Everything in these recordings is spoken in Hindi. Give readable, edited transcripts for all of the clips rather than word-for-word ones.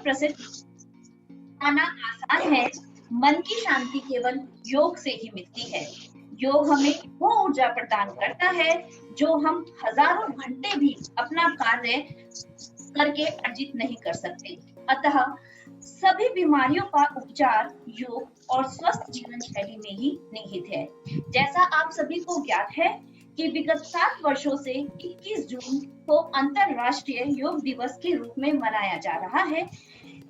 प्रसिद्ध आना आसान है, मन की शांति केवल योग से ही मिलती है। योग हमें वो ऊर्जा प्रदान करता है जो हम हजारों घंटे भी अपना कार्य करके अर्जित नहीं कर सकते। अतः सभी बीमारियों का उपचार योग और स्वस्थ जीवन शैली में ही निहित है। जैसा आप सभी को ज्ञात है कि विगत 7 वर्षों से 21 जून को अंतरराष्ट्रीय योग दिवस के रूप में मनाया जा रहा है।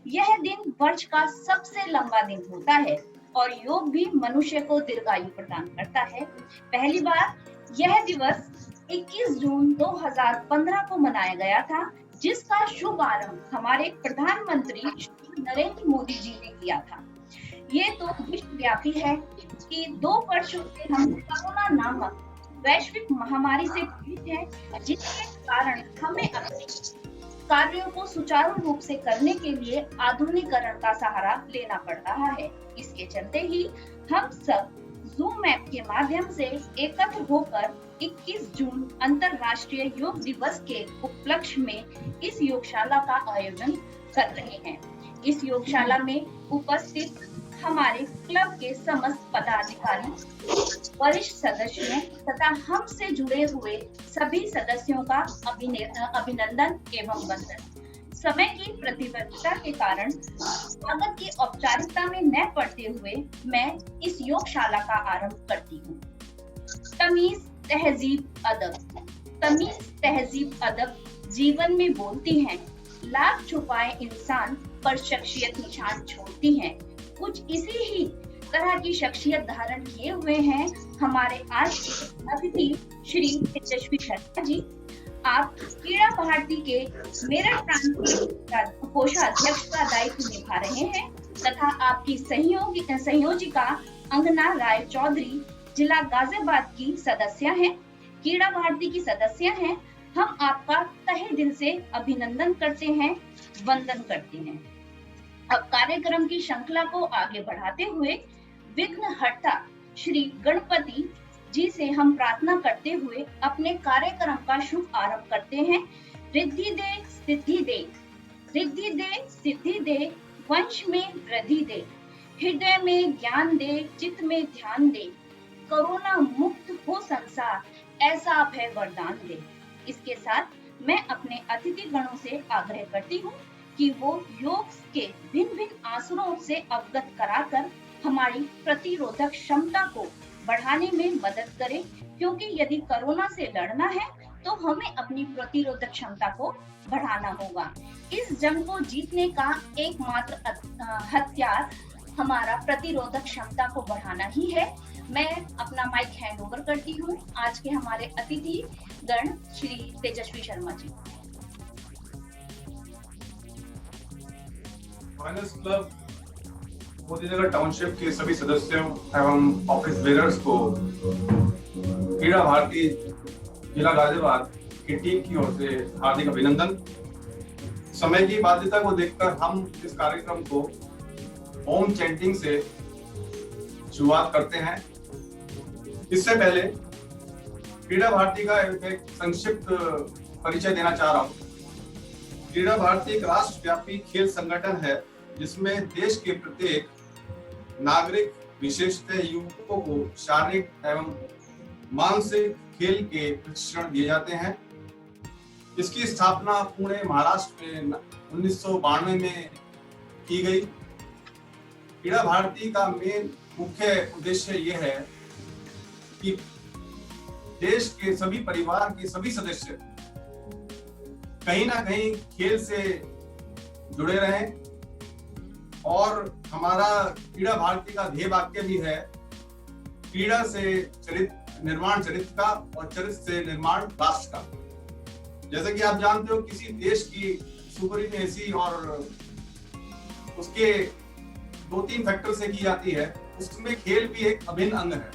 यह दिन वर्ष का सबसे लंबा दिन होता है और योग भी मनुष्य को दीर्घायु प्रदान करता है। पहली बार यह दिवस 21 जून 2015 को मनाया गया था, जिसका शुभारंभ हमारे प्रधानमंत्री नरेंद्र मोदी जी ने किया था। ये तो विश्वव्यापी है कि 2 वर्षों से हम कोरोना नामक वैश्विक महामारी से पीड़ित हैं, जिसके कारण हमें अपने कार्यों को सुचारू रूप से करने के लिए आधुनिकीकरण का सहारा लेना पड़ रहा है। इसके चलते ही हम सब जूम ऐप के माध्यम से एकत्र होकर 21 जून अंतरराष्ट्रीय योग दिवस के उपलक्ष्य में इस योगशाला का आयोजन कर रहे हैं। इस योगशाला में उपस्थित हमारे क्लब के समस्त पदाधिकारी, वरिष्ठ सदस्यों तथा हमसे जुड़े हुए सभी सदस्यों का अभिनंदन एवं वंदन। समय की प्रतिबद्धता के कारण स्वागत की औपचारिकता में न पड़ते हुए मैं इस योगशाला का आरंभ करती हूँ। तमीज तहजीब अदब जीवन में बोलती हैं, लाख छुपाए इंसान पर शख्सियत निशान छोड़ती हैं। कुछ इसी ही तरह की शख्सियत धारण किए हुए हैं हमारे आज के अतिथि श्री तेजस्वी शर्मा जी। आप क्रीड़ा भारती के मेरठ प्रांत के कोषाध्यक्ष का दायित्व निभा रहे हैं तथा आपकी संयोजिका अंगना राय चौधरी जिला गाजियाबाद की सदस्य हैं, क्रीड़ा भारती की सदस्य हैं। हम आपका तहे दिल से अभिनंदन करते हैं, वंदन करते हैं। अब कार्यक्रम की श्रृंखला को आगे बढ़ाते हुए विघ्नहर्ता श्री गणपति जी से हम प्रार्थना करते हुए अपने कार्यक्रम का शुभ आरंभ करते हैं। रिद्धि दे सिद्धि दे, रिद्धि दे सिद्धि दे, वंश में वृद्धि दे, हृदय में ज्ञान दे, चित्त में ध्यान दे, कोरोना मुक्त हो संसार, ऐसा अभय वरदान दे। इसके साथ मैं अपने अतिथि गणों से आग्रह करती हूँ कि वो योग के भिन्न भिन्न आसनों से अवगत कराकर हमारी प्रतिरोधक क्षमता को बढ़ाने में मदद करें, क्योंकि यदि कोरोना से लड़ना है तो हमें अपनी प्रतिरोधक क्षमता को बढ़ाना होगा। इस जंग को जीतने का एकमात्र हथियार हमारा प्रतिरोधक क्षमता को बढ़ाना ही है। मैं अपना माइक हैंड ओवर करती हूँ आज के हमारे अतिथि गण श्री तेजस्वी शर्मा जी। फाइनेंस क्लब मोदीनगर टाउनशिप के सभी सदस्यों एवं ऑफिस बेरर्स को क्रीड़ा भारती जिला गाजियाबाद की टीम की ओर से हार्दिक अभिनंदन। समय की बाध्यता को देखकर हम इस कार्यक्रम को ओम चैंटिंग से शुरुआत करते हैं। इससे पहले क्रीड़ा भारती का एक संक्षिप्त परिचय देना चाह रहा हूँ। क्रीड़ा भारती एक राष्ट्रव्यापी खेल संगठन है जिसमें देश के प्रत्येक नागरिक, विशेषतः युवकों को शारीरिक एवं मानसिक खेल के प्रशिक्षण दिए जाते हैं। इसकी स्थापना पुणे महाराष्ट्र में 1992 में की गई। क्रीड़ा भारती का मुख्य उद्देश्य यह है कि देश के सभी परिवार के सभी सदस्य कहीं ना कहीं खेल से जुड़े रहें, और हमारा क्रीड़ा भारती का ध्येय वाक्य भी है, क्रीड़ा से निर्माण चरित्र का और चरित्र से निर्माण राष्ट्र का। जैसे कि आप जानते हो, किसी देश की सुपरिमेसी और उसके 2-3 फैक्टर से की जाती है, उसमें खेल भी एक अभिन्न अंग है।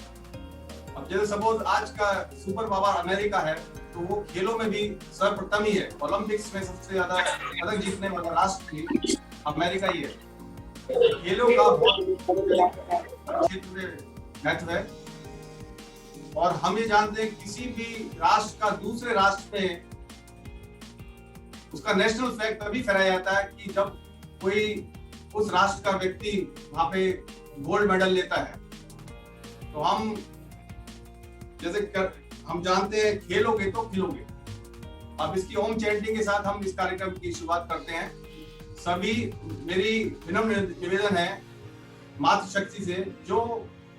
अब जैसे सपोज आज का सुपर पावर अमेरिका है, तो वो खेलों में भी सर्वप्रथम ही है। ओलंपिक्स में सबसे ज्यादा पदक जीतने वाला राष्ट्र भी अमेरिका ही है। खेलों का क्षेत्र में महत्व है, और हम ये जानते हैं किसी भी राष्ट्र का दूसरे राष्ट्र में उसका नेशनल फ्लैग तभी फहराया जाता है कि जब कोई उस राष्ट्र का व्यक्ति वहां पे गोल्ड मेडल लेता है, तो हम हम जानते हैं खेलोगे तो खिलोगे। अब इसकी ओम चैंटिंग के साथ हम इस कार्यक्रम की शुरुआत करते हैं। सभी, मेरी विनम्र निवेदन है मातृशक्ति से, जो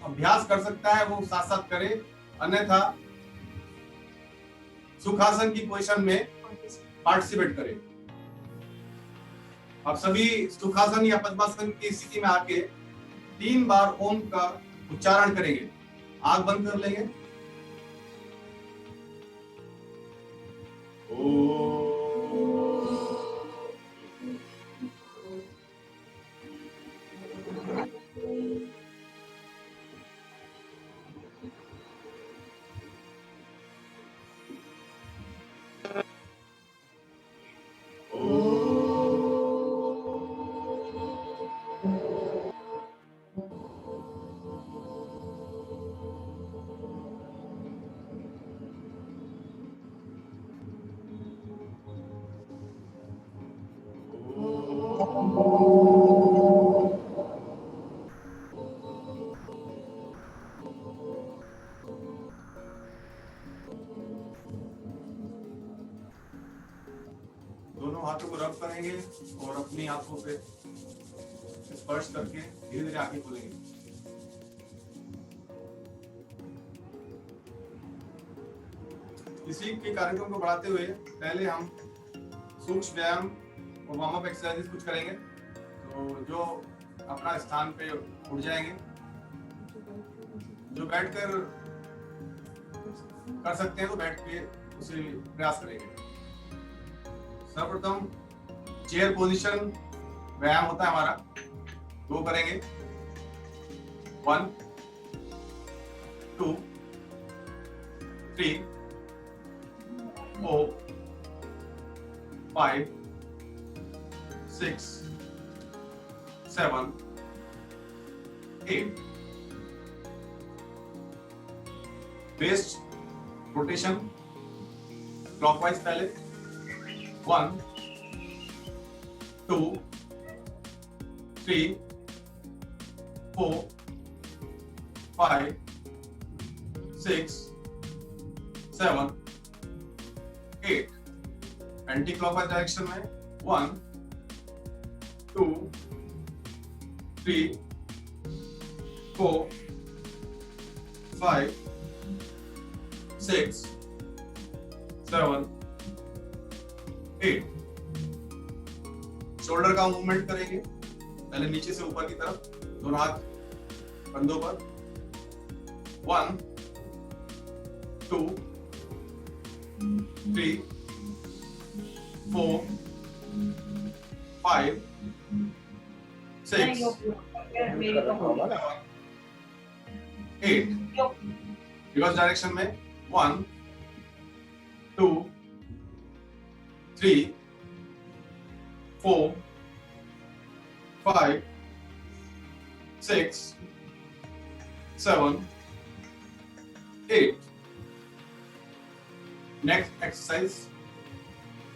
अभ्यास कर सकता है वो साथ साथ करे, अन्यथा सुखासन की पोजीशन में पार्टिसिपेट करे। अब सभी सुखासन या पद्मासन की स्थिति में आके 3 बार ओम का उच्चारण करेंगे। आंख बंद कर लेंगे। दोनों हाथों को रब करेंगे और अपनी आंखों पे स्पर्श करके धीरे धीरे आंखें खोलेंगे। इसी के कार्यक्रम को बढ़ाते हुए पहले हम सूक्ष्म व्यायाम और वार्म अप एक्सरसाइज कुछ करेंगे। तो जो अपना स्थान पे उठ जाएंगे, जो बैठकर कर सकते हैं तो बैठ के उसे प्रयास करेंगे। सर्वप्रथम चेयर पोजीशन व्यायाम होता है हमारा, वो करेंगे। 1 2 3 4 5 6 7 8। बेस्ट रोटेशन क्लॉकवाइज पहले 1 2 3 4 5 6 7 8। एंटी क्लॉकवाइज डायरेक्शन में 1 2 3 4 5 6 7 8। शोल्डर का मूवमेंट करेंगे, पहले नीचे से ऊपर की तरफ, दोनों हाथ कंधों पर। 1 2 3 4 5 6 8। रिवर्स डायरेक्शन में 1 2 3 4 5 6 7 8। नेक्स्ट एक्सरसाइज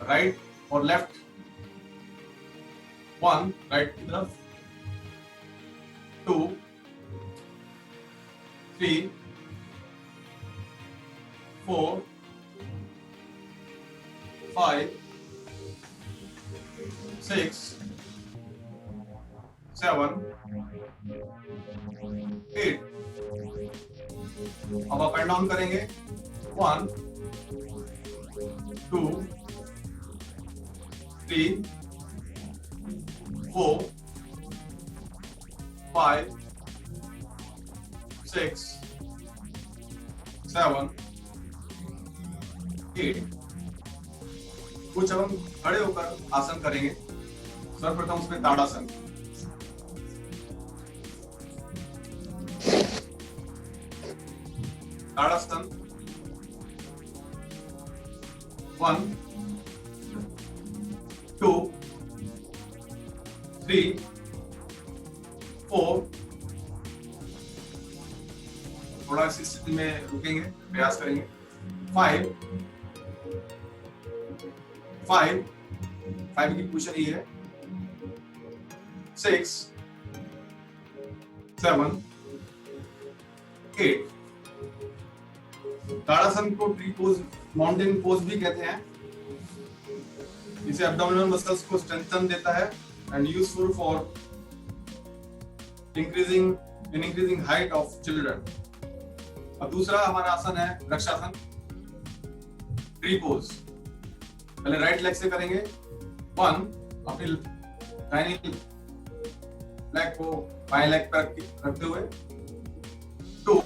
राइट और लेफ्ट। 1 राइट की तरफ, 2 3 4 5 6 7 8। अब अप एंड डाउन करेंगे। 1 2 3 4 5 6 7 8। कुछ अब हम खड़े होकर आसन करेंगे। सर्वप्रथम उसमें ताड़ासन। ताड़ासन 1 2 3 4। थोड़ा इस स्थिति में रुकेंगे, प्रयास करेंगे। 5 5 की पोजीशन ये है। 6, 7, 8। ताड़ासन को ट्री पोज, माउंटेन पोज भी कहते हैं। इसे एब्डोमिनल मसल्स को स्ट्रेंथन देता है and useful for increasing height of children. और दूसरा हमारा आसन है वृक्षासन, ट्री पोज। पहले राइट लेग से करेंगे 1, अपनी दाहिनी लेग को बाएं लेग पर रखते हुए, 2,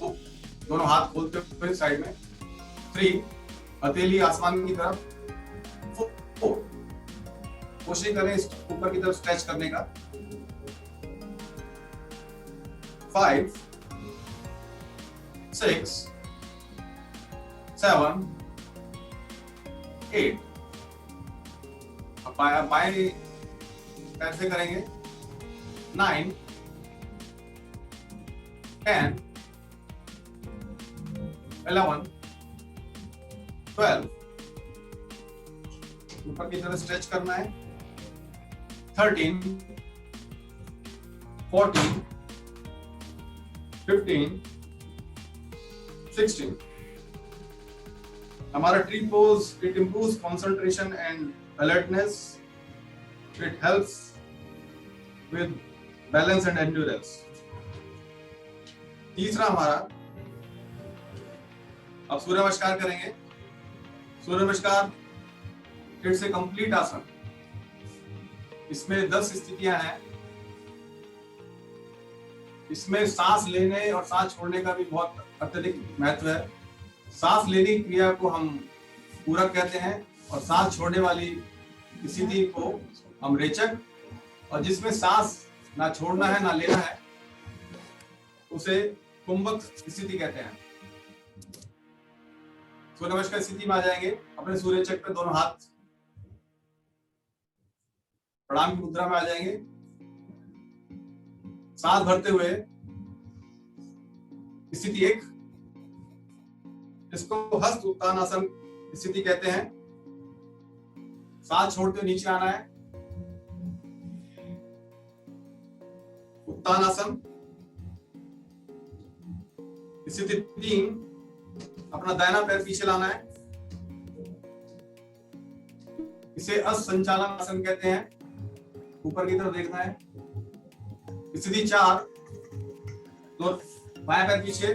दोनों हाथ खोलते हुए साइड में, 3, हथेली आसमान की तरफ, 4, कोशिश करें ऊपर की तरफ स्ट्रेच करने का, 5, 6, 7, 8। अब बाएं पैर से करेंगे 9, 10, 11, 12। ऊपर की तरफ स्ट्रेच करना है, 13, 14, 15, 16। हमारा tree pose, it improves concentration and alertness. It helps with balance and endurance. तीसरा हमारा, अब सूर्य नमस्कार करेंगे। सूर्य नमस्कार इट्स ए कंप्लीट आसन। इसमें 10 स्थितियां हैं। इसमें सांस लेने और सांस छोड़ने का भी बहुत अत्यधिक महत्व है। सांस लेने की क्रिया को हम पूरक कहते हैं और सांस छोड़ने वाली स्थिति को हम रेचक, और जिसमें सांस ना छोड़ना है ना लेना है उसे कुंभक स्थिति कहते हैं। सूर्य नमस्कार स्थिति में आ जाएंगे। अपने सूर्य चक्र पे दोनों हाथ प्रणाम की मुद्रा में आ जाएंगे। सांस भरते हुए स्थिति 1, इसको हस्त उत्तान आसन स्थिति कहते हैं। सांस छोड़ते हुए नीचे आना है, उत्तान आसन। स्थिति 3, अपना दाहिना पैर पीछे लाना है, इसे असंचालन आसन कहते हैं। ऊपर की तरफ देखना है। स्थिति 4, तो बायां पैर पीछे,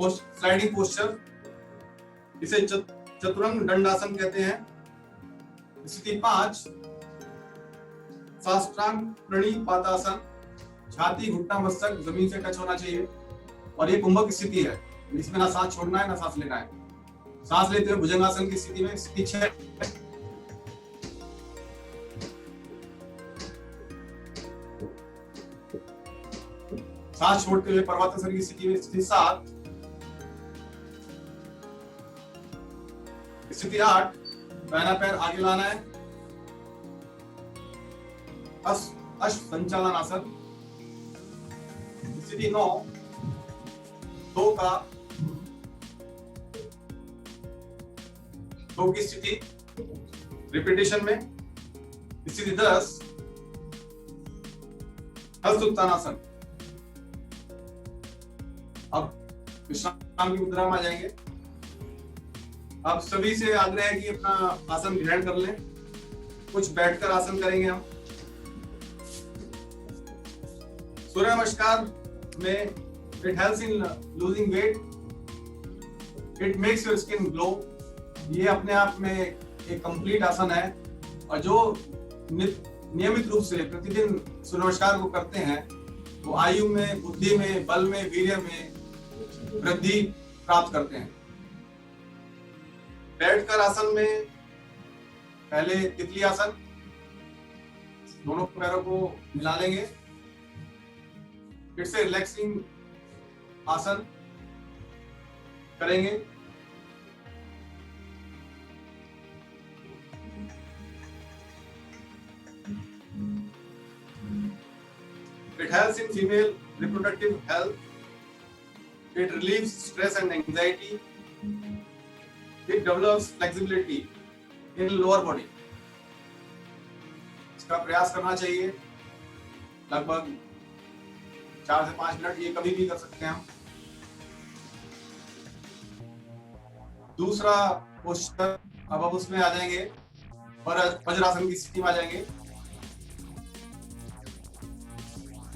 स्लाइडिंग पोस्चर, इसे चतुरंग दंडासन कहते हैं। स्थिति 5, साष्टांग प्रणिपातासन, छाती घुटना मस्तक जमीन से टच होना चाहिए, और ये कुंभक स्थिति है। इसमें ना सांस छोड़ना है ना सांस लेना है। सांस लेते हुए भुजंगासन की स्थिति में, स्थिति 6, सांस छोड़ते हुए पर्वतासन की स्थिति में, स्थिति 7, स्थिति 8, दाहिना पैर आगे लाना है, अश्व संचालन आसन। स्थिति 9, 2 की स्थिति रिपीटेशन में। स्थिति 10, हस्त उत्तानासन। अब विश्राम की मुद्रा में आ जाएंगे। आप सभी से आग्रह है कि अपना आसन ग्रहण कर लें। कुछ बैठकर आसन करेंगे हम। सूर्य नमस्कार में it helps in losing weight, it makes your skin glow. ये अपने आप में एक कंप्लीट आसन है, और जो नियमित रूप से प्रतिदिन सूर्य नमस्कार को करते हैं वो आयु में, बुद्धि में, बल में, वीर्य में वृद्धि प्राप्त करते हैं। बैठकर आसन में पहले तितली आसन, दोनों पैरों को मिला लेंगे। फिर से रिलैक्सिंग आसन करेंगे। It helps in female reproductive health. It relieves stress and anxiety. It develops flexibility in lower body. इसका प्रयास करना चाहिए। लगभग 4 से 5 मिनट, ये कभी भी कर सकते हैं हम। दूसरा पोस्चर, अब हम उसमें आ जाएंगे, वज्रासन की स्थिति में आ जाएंगे।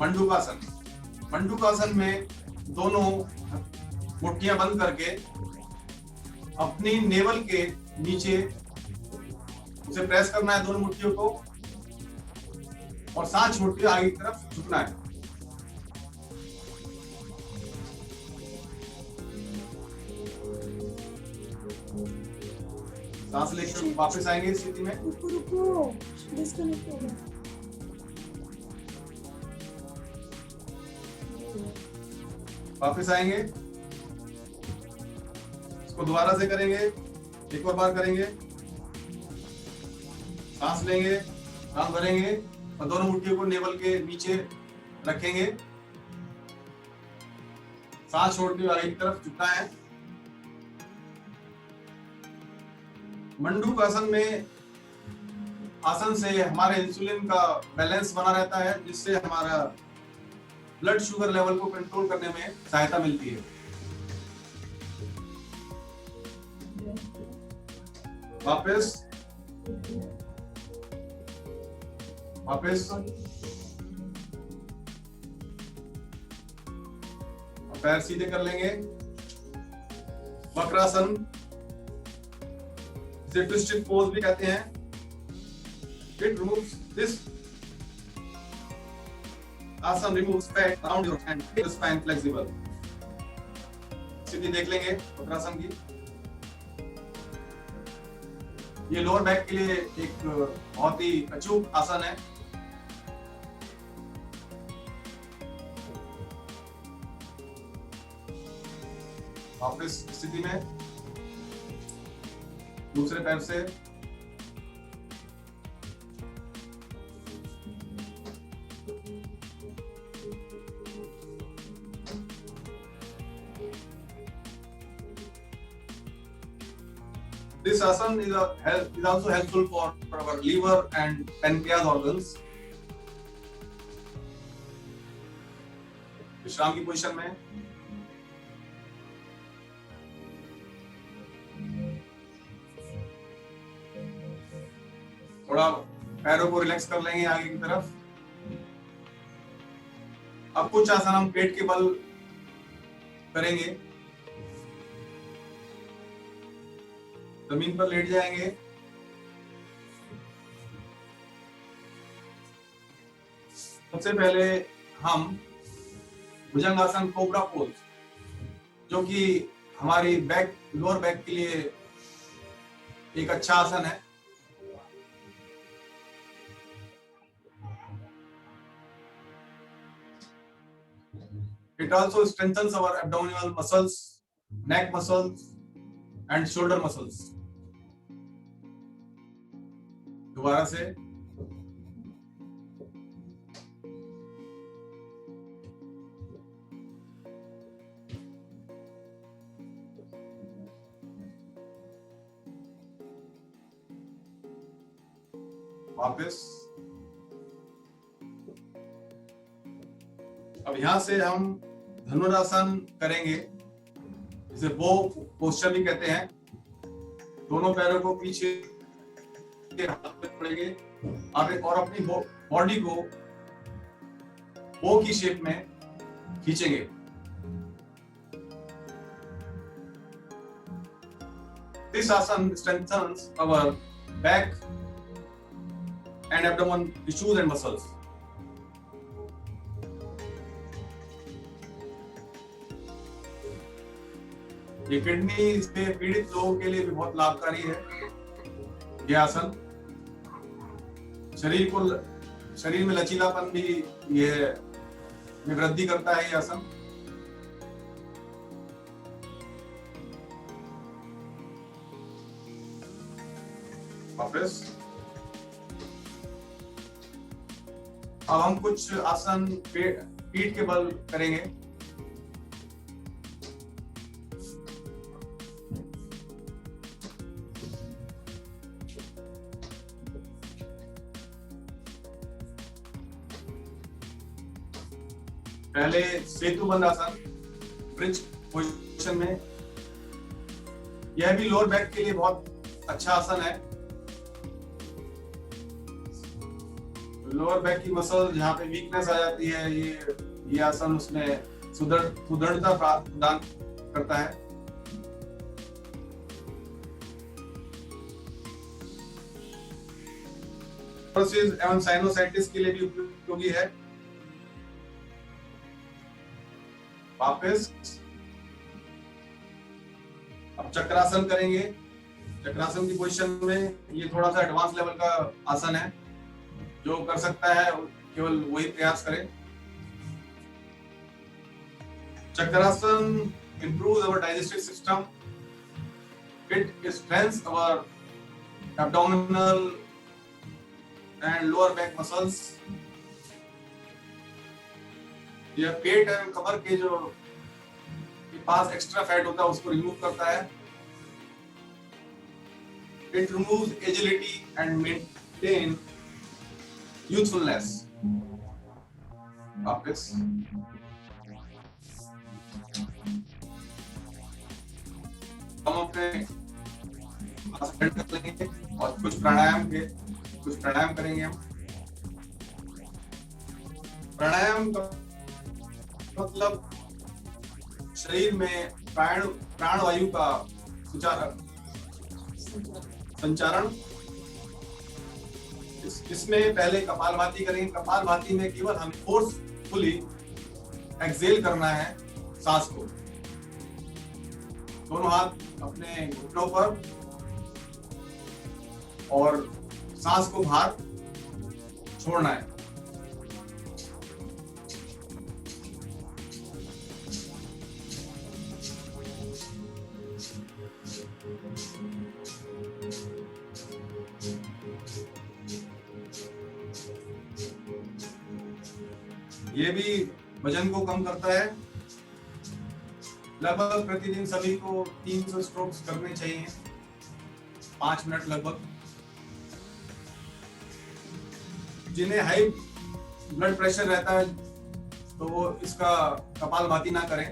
मंडूकासन। मंडूकासन में दोनों मुट्ठियां बंद करके अपनी नेवल के नीचे उसे प्रेस करना है, दोनों मुट्ठियों को, और 5 मुट्ठियां आगे की तरफ झुकना है। सांस लेकर वापस आएंगे इस स्थिति में। रुको डिस्कनेक्ट हो गया। वापस आएंगे, इसको दोबारा से करेंगे, एक और बार करेंगे। सांस लेंगे, सांस भरेंगे और दोनों मुट्ठियों को नेवल के नीचे रखेंगे। सांस छोड़ते हुए आगे की तरफ झुकना है। मंडूकासन में आसन से हमारे इंसुलिन का बैलेंस बना रहता है, जिससे हमारा ब्लड शुगर लेवल को कंट्रोल करने में सहायता मिलती है। वापस वापस पैर सीधे कर लेंगे। वक्रासन, इसे ट्विस्टेड पोज भी कहते हैं। It removes this आसन removes fat around your hand, make the spine flexible। स्थिति देख लेंगे वक्रासन की। ये लोअर बैक के लिए एक बहुत ही अचूक आसन है। वापस स्थिति में दूसरे पैर से This asan is also helpful for our liver and pancreas organs। विश्राम की पोजीशन में थोड़ा पैरों को रिलैक्स कर लेंगे आगे की तरफ। अब कुछ आसन हम पेट के बल करेंगे। जमीन पर लेट जाएंगे। सबसे पहले हम भुजंगासन कोबरा पोज, जो कि हमारी बैक, लोअर बैक के लिए एक अच्छा आसन है। It also strengthens our abdominal muscles, neck muscles and shoulder muscles। दोबारा से वापस। अब यहां से हम धनुरासन करेंगे, जिसे बो पोस्चर भी कहते हैं। दोनों पैरों को पीछे हाथ में पड़ेंगे और अपनी बॉडी को बो की शेप में खींचेंगे। This asan strengthens our back and abdomen tissues and muscles। ये किडनी से पीड़ित लोगों के लिए भी बहुत लाभकारी है। ये आसन शरीर में लचीलापन भी ये में वृद्धि करता है। ये आसन वापस। अब हम कुछ आसन पीठ के बल करेंगे। पहले सेतु बंद आसन, ब्रिज पोजीशन में। यह भी लोअर बैक के लिए बहुत अच्छा आसन है। लोअर बैक की मसल जहाँ पे वीकनेस आ जाती है, ये आसन उसमें सुदृढ़ता प्रदान करता है। एवं साइनोसाइटिस के लिए भी उपयोगी है। वापस अब चक्रासन करेंगे। चक्रासन की पोजीशन में ये थोड़ा सा एडवांस लेवल का आसन है, जो कर सकता है केवल वही प्रयास करें। चक्रासन improves our digestive system. It strengthens our abdominal and lower back muscles. यह पेट एवं कमर के जो पास एक्स्ट्रा फैट होता है उसको रिमूव करता है। It removes agility and maintain youthfulness. वापस हम अपने हेड कर लेंगे और कुछ प्राणायाम करेंगे। हम प्राणायाम का मतलब शरीर में प्राण वायु का संचारण। इसमें पहले कपालभाति करेंगे। कपालभाति में केवल हमें फोर्सफुली एक्सेल करना है सांस को। दोनों हाथ अपने घुटनों पर और सांस को बाहर छोड़ना है। ये भी वजन को कम करता है। लगभग प्रतिदिन सभी को 300 स्ट्रोक्स करने चाहिए, 5 मिनट लगभग। जिन्हें हाई ब्लड प्रेशर रहता है तो वो इसका कपालभाति ना करें।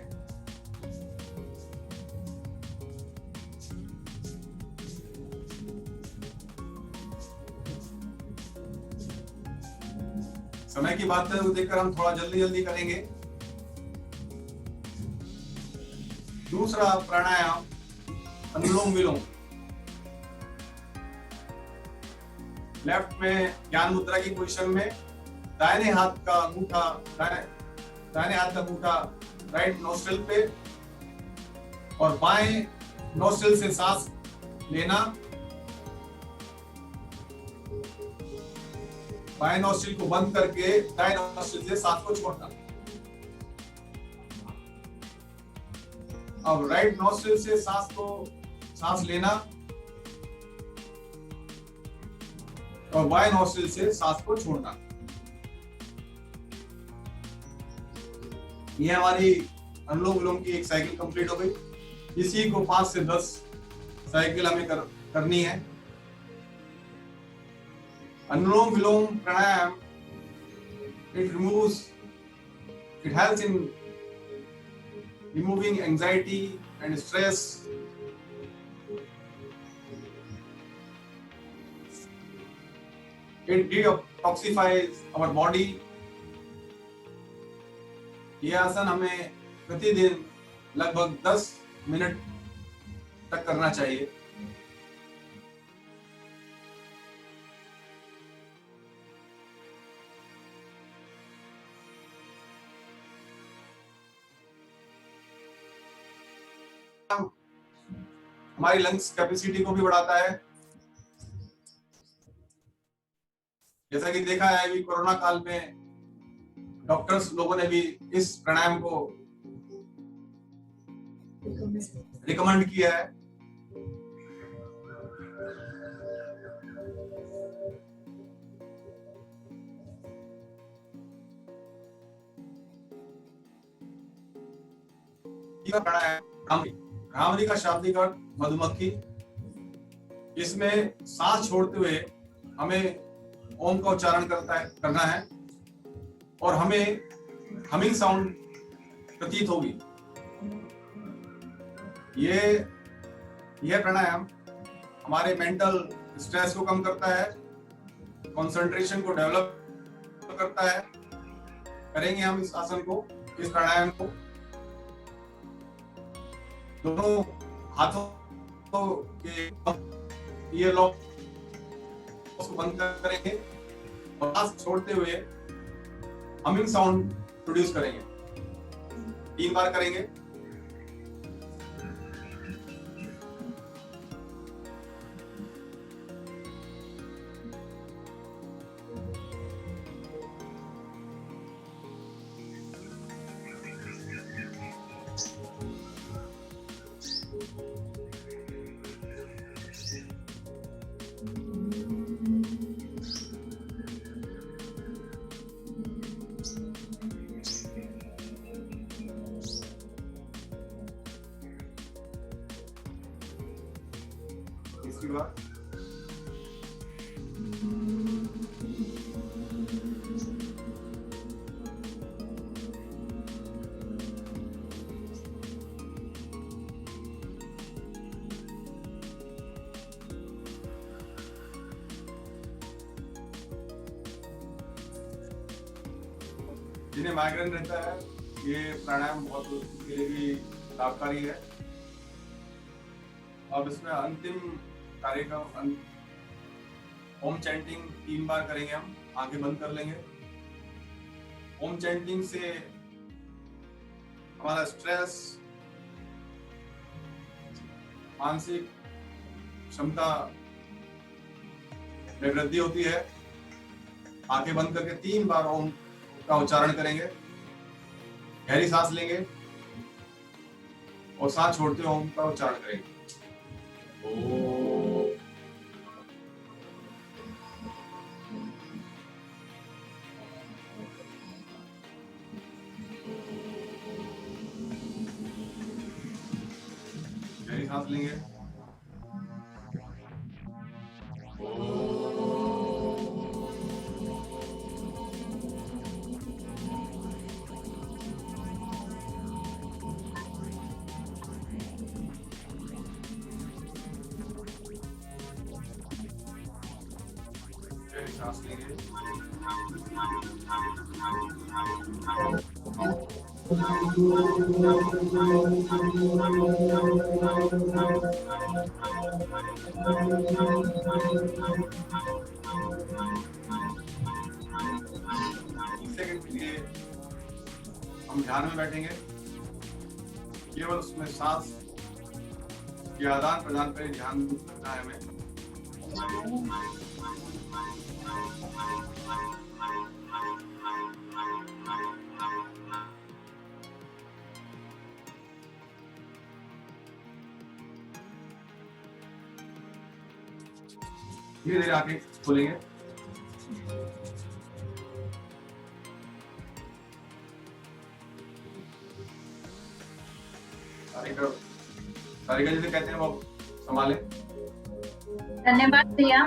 समय की बात को देखकर हम थोड़ा जल्दी करेंगे। दूसरा प्राणायाम अनुलोम विलोम। लेफ्ट में ज्ञान मुद्रा की पोजीशन में दाहिने हाथ का अंगूठा राइट नोस्ट्रिल पे और बाएं नोस्ट्रिल से सांस लेना, बाएं नोस्ट्रिल को बंद करके दाएं नोस्ट्रिल से सांस को छोड़ना। अब राइट नोस्ट्रिल से सांस लेना और बाएं नोस्ट्रिल से सांस को छोड़ना। ये हमारी अनुलोम विलोम की एक साइकिल कंप्लीट हो गई। इसी को 5 से 10 साइकिल हमें करनी है। अनुलोम विलोम प्राणायाम it helps in removing anxiety and stress. It detoxifies our body. ये आसन हमें प्रतिदिन लगभग 10 मिनट तक करना चाहिए। हमारी लंग्स कैपेसिटी को भी बढ़ाता है। जैसा कि देखा है अभी कोरोना काल में डॉक्टर्स लोगों ने भी इस प्राणायाम को रिकमेंड किया है। भ्रामरी का शाब्दिक अर्थ मधुमक्खी। इसमें सांस छोड़ते हुए हमें ओम का उच्चारण करना है और हमें हमिंग साउंड प्रतीत होगी। यह प्राणायाम हमारे मेंटल स्ट्रेस को कम करता है, कंसंट्रेशन को डेवलप करता है। करेंगे हम इस आसन को, इस प्राणायाम को। दोनों हाथों के ईयर लॉक को बंद करेंगे और सांस छोड़ते हुए हमिंग साउंड प्रोड्यूस करेंगे। 3 बार करेंगे। तीसरी बार। जिन्हें माइग्रेन रहता है, ये प्राणायाम बहुत उसके लिए भी लाभकारी है। अब इसमें अंतिम कार्यक्रम ओम चैंटिंग 3 बार करेंगे हम। आंखें बंद कर लेंगे। ओम चैंटिंग से हमारा स्ट्रेस, मानसिक क्षमता में वृद्धि होती है। आंखें बंद करके 3 बार ओम का उच्चारण करेंगे। गहरी सांस लेंगे और सांस छोड़ते हुए ओम का उच्चारण करेंगे। गहरी सांस लेंगे। सांस लेंगे। सेकंड के लिए हम ध्यान में बैठेंगे। केवल उसमें सांस के आदान प्रदान पर ध्यान रखना है हमें। धीरे धीरे आंखें खोलेंगे। सारिका जिसे कहते हैं वो संभालें। धन्यवाद भैया,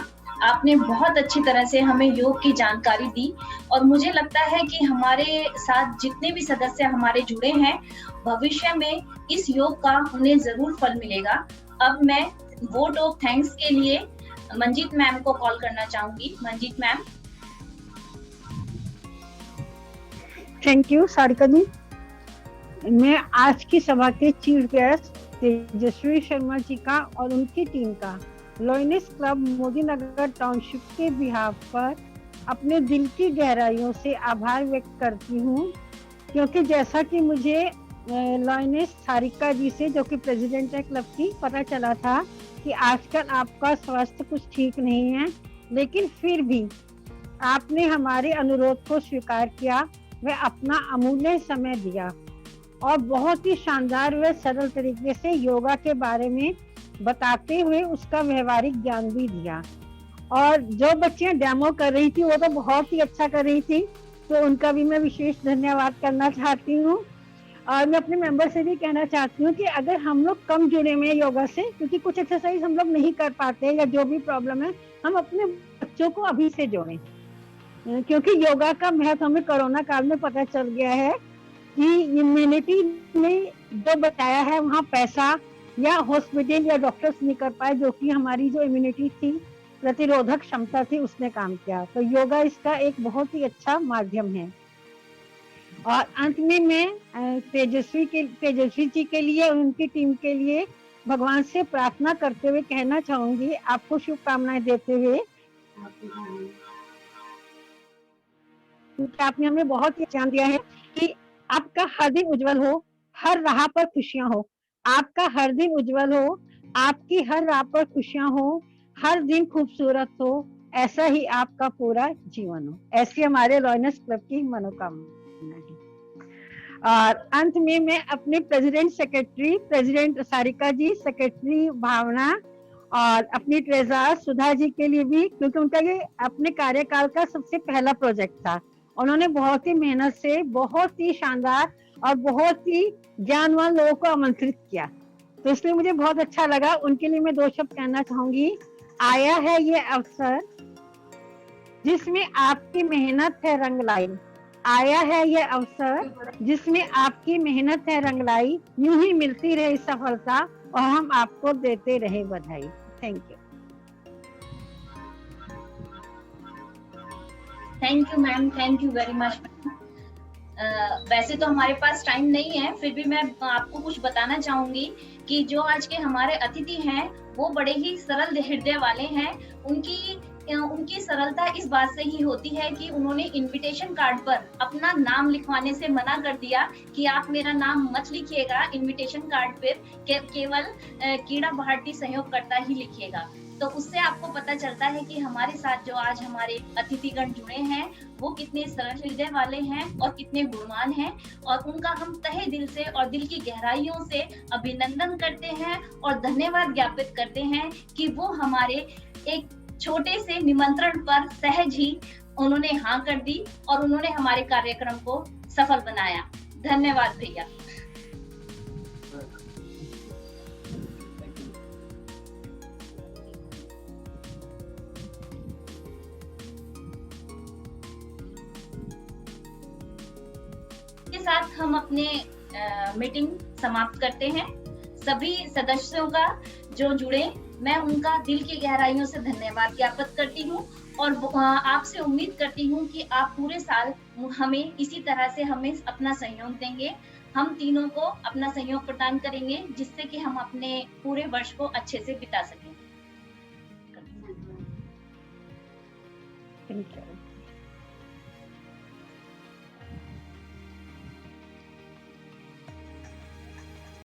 आपने बहुत अच्छी तरह से हमें योग की जानकारी दी और मुझे लगता है कि हमारे साथ जितने भी सदस्य हमारे जुड़े हैं, भविष्य में इस योग का उन्हें जरूर फल मिलेगा। अब मैं वोट ऑफ थैंक्स के लिए मंजीत मैम को कॉल करना चाहूंगी। Manjit ma'am. Thank you Sarika ji. मैं आज की सभा के चीफ गेस्ट तेजस्वी शर्मा जी का और उनकी टीम का lioness club Modi Nagar township के बिहाफ पर अपने दिल की गहराइयों से आभार व्यक्त करती हूँ, क्योंकि जैसा कि मुझे लॉयनेस सारिका जी से, जो कि प्रेसिडेंट है क्लब की, पता चला था कि आजकल आपका स्वास्थ्य कुछ ठीक नहीं है, लेकिन फिर भी आपने हमारे अनुरोध को स्वीकार किया, व अपना अमूल्य समय दिया और बहुत ही शानदार व सरल तरीके से योगा के बारे में बताते हुए उसका व्यवहारिक ज्ञान भी दिया। और जो बच्चियां डेमो कर रही थी वो तो बहुत ही अच्छा कर रही थी, तो उनका भी मैं विशेष धन्यवाद करना चाहती हूँ। और मैं अपने मेंबर से भी कहना चाहती हूँ कि अगर हम लोग कम जुड़े हुए हैं योगा से, क्योंकि कुछ एक्सरसाइज हम लोग नहीं कर पाते या जो भी प्रॉब्लम है, हम अपने बच्चों को अभी से जोड़ें, क्योंकि योगा का महत्व हमें कोरोना काल में पता चल गया है कि इम्यूनिटी में जो बताया है वहाँ पैसा या हॉस्पिटल या डॉक्टर्स नहीं कर पाए, जो कि हमारी जो इम्यूनिटी थी, प्रतिरोधक क्षमता थी, उसने काम किया। तो योगा इसका एक बहुत ही अच्छा माध्यम है। और अंत में मैं तेजस्वी जी के लिए और उनकी टीम के लिए भगवान से प्रार्थना करते हुए कहना चाहूंगी, आपको शुभकामनाएं देते हुए, क्योंकि आपने हमें बहुत ही ध्यान दिया है कि आपका हर दिन उज्जवल हो, हर राह पर खुशियां हो, आपका हर दिन उज्जवल हो, आपकी हर राह पर खुशियां हो, हर दिन खूबसूरत हो, ऐसा ही आपका पूरा जीवन हो। ऐसी हमारे लॉयनेस क्लब की मनोकामना है। और अंत में मैं अपने प्रेसिडेंट सारिका जी, सेक्रेटरी भावना और अपनी ट्रेजरर सुधा जी के लिए भी, क्योंकि उनका ये अपने कार्यकाल का सबसे पहला प्रोजेक्ट था। उन्होंने बहुत ही मेहनत से बहुत ही शानदार और बहुत ही ज्ञानवान लोगों को आमंत्रित किया, तो इसलिए मुझे बहुत अच्छा लगा। उनके लिए मैं 2 शब्द कहना चाहूंगी। आया है ये अवसर जिसमें आपकी मेहनत है रंग लाई, आया है ये अवसर जिसमें आपकी मेहनत है रंग लाई, यूं ही मिलती रहे सफलता और हम आपको देते रहे बधाई। Thank you. Thank you ma'am, thank you very much. वैसे तो हमारे पास टाइम नहीं है, फिर भी मैं आपको कुछ बताना चाहूंगी कि जो आज के हमारे अतिथि हैं वो बड़े ही सरल हृदय वाले हैं। उनकी सरलता इस बात से ही होती है कि उन्होंने इनविटेशन कार्ड पर अपना नाम लिखवाने से मना कर दिया कि आप मेरा नाम मत लिखिएगा इनविटेशन कार्ड पर, केवल कीड़ा भारती सहयोगकर्ता ही लिखिएगा। तो उससे आपको पता चलता है कि हमारे साथ जो आज हमारे अतिथिगण जुड़े हैं वो कितने सरल हृदय वाले हैं और कितने गुणवान हैं, और उनका हम तहे दिल से और दिल की गहराइयों से अभिनंदन करते हैं और धन्यवाद ज्ञापित करते हैं कि वो हमारे एक छोटे से निमंत्रण पर सहज ही उन्होंने हाँ कर दी और उन्होंने हमारे कार्यक्रम को सफल बनाया। धन्यवाद भैया। के साथ हम अपने मीटिंग समाप्त करते हैं। सभी सदस्यों का जो जुड़े, मैं उनका दिल की गहराइयों से धन्यवाद ज्ञापित करती हूँ और आपसे उम्मीद करती हूँ कि आप पूरे साल हमें इसी तरह से हमें अपना सहयोग देंगे। हम तीनों को अपना सहयोग प्रदान करेंगे जिससे कि हम अपने पूरे वर्ष को अच्छे से बिता सकें। Thank you.